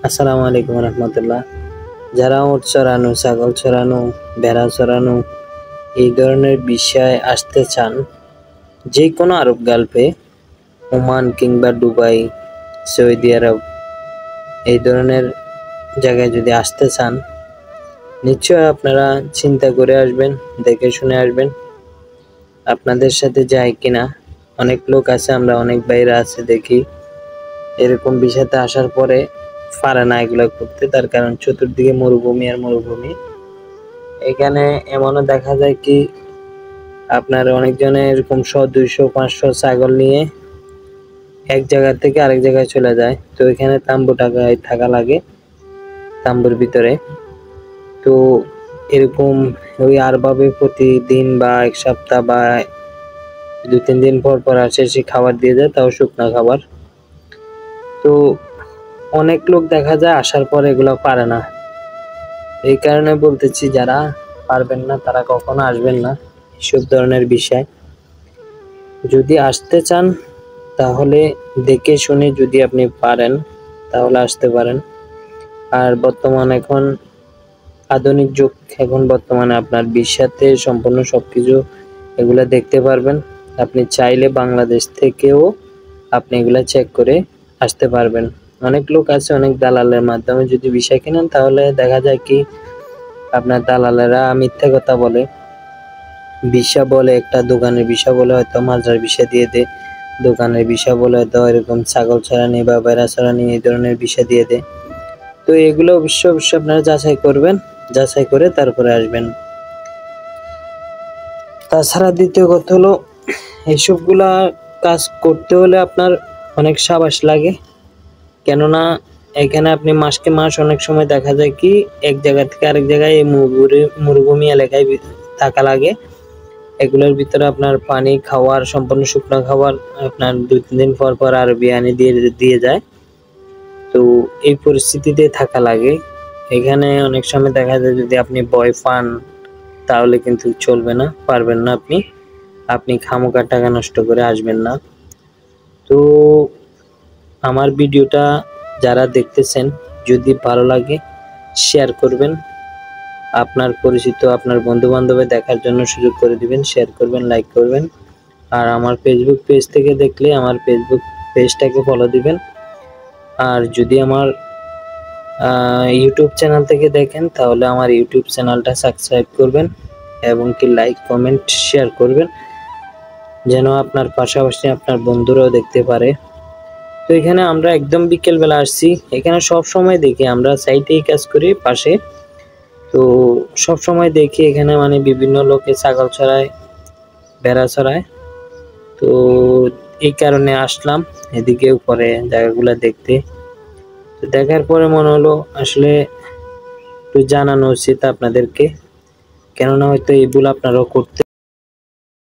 আসসালামু আলাইকুম রহমতুল্লাহ। যারা উট চড়ানো, ছাগল চড়ানো, ভেড়া চড়ানো এই ধরনের বিষয়ে আসতে চান, যে কোনো আরব গালফে, ওমান কিংবা দুবাই, সৌদি আরব এই ধরনের জায়গায় যদি আসতে চান, নিশ্চয় আপনারা চিন্তা করে আসবেন, দেখে শুনে আসবেন আপনাদের সাথে যায় কিনা। অনেক লোক আছে, আমরা অনেক বাইরে আছে দেখি এরকম বিষয়তে আসার পরে পারে না এগুলো করতে, তার কারণ চতুর্দিকে মরুভূমি আর মরুভূমি। এখানে এমনও দেখা যায় কি আপনার অনেকজনে এরকম 100, 200, 500 ছাগল নিয়ে এক জায়গা থেকে আরেক জায়গায় চলে যায়। তো এখানে তাম্বু টাকায় থাকা লাগে, তাম্বুর ভিতরে। তো এরকম ওই আরভাবে প্রতিদিন বা এক সপ্তাহ বা 2-3 দিন পর পর আসে, সে খাবার দিয়ে যায়, তাও শুকনা খাবার। তো অনেক লোক দেখা যায় আসার পর এগুলো পারে না। এই কারণে বলতেছি, যারা পারবেন না তারা কখনো আসবেন না এসব ধরনের বিষয়। যদি আসতে চান তাহলে দেখে শুনে, যদি আপনি পারেন তাহলে আসতে পারেন। আর বর্তমান এখন আধুনিক যুগ, এখন বর্তমানে আপনার বিশ্বেতে সম্পূর্ণ সবকিছু এগুলা দেখতে পারবেন। আপনি চাইলে বাংলাদেশ থেকেও আপনি এগুলা চেক করে আসতে পারবেন। অনেক লোক আছে, অনেক দালালের মাধ্যমে যদি বিষয় কিনেন, তাহলে দেখা যায় কি আপনার দালালেরা মিথ্যা কথা বলে, ভিসা বলে, একটা দোকানের ভিসা বলে হয়তো মাজার ভিসা দিয়ে দেয়, দোকানের ভিসা বলে হয়তো এরকম ছাগল ছাড়ানি বা বেড়া ছাড়ানি এই ধরনের ভিসা দিয়ে দেয়। তো এগুলো অবশ্যই আপনারা যাচাই করবেন, যাচাই করে তারপরে আসবেন। তাছাড়া দ্বিতীয় কথা হলো, এইসবগুলা কাজ করতে হলে আপনার অনেক সাবাস লাগে। কেননা এখানে আপনি মাসকে মাস অনেক সময় দেখা যায় কি এক জায়গা থেকে আরেক জায়গায় এই মরুভূমি এলাকায় থাকা লাগে। এগুলোর ভিতরে আপনার পানি, খাওয়ার, সম্পূর্ণ শুকনো খাবার আপনার 2-3 দিন পর পর আরবি আনি দিয়ে যায়। তো এই পরিস্থিতিতে থাকা লাগে। এখানে অনেক সময় দেখা যায় যদি আপনি ভয় পান তাহলে কিন্তু চলবে না, পারবেন না আপনি খামোখা টাকা নষ্ট করে আসবেন না। তো আমার ভিডিওটা যারা দেখতেছেন, যদি ভালো লাগে শেয়ার করবেন, আপনার পরিচিত আপনার বন্ধু বান্ধবের দেখার জন্য সুযোগ করে দিবেন, শেয়ার করবেন, লাইক করবেন। আর আমার ফেসবুক পেজ থেকে দেখলে আমার ফেসবুক পেজটাকে ফলো দিবেন। আর যদি আমার ইউটিউব চ্যানেল থেকে দেখেন তাহলে আমার ইউটিউব চ্যানেলটা সাবস্ক্রাইব করবেন এবং কি লাইক, কমেন্ট, শেয়ার করবেন, যেন আপনার পাশাপাশি আপনার বন্ধুরাও দেখতে পারে। তো এখানে আমরা একদম বিকেলবেলা আসছি, এখানে সব সময় দেখি, আমরা সাইটেই কাজ করি পাশে। তো সব সময় দেখি এখানে মানে বিভিন্ন লোকে ছাগল চড়ায়, ভেড়া চড়ায়। তো এই কারণে আসলাম এদিকে উপরে জায়গাগুলো দেখতে। তো দেখার পরে মনে হলো আসলে একটু জানানো উচিত আপনাদেরকে, কেননা হয়তো এগুলো আপনারাও করতে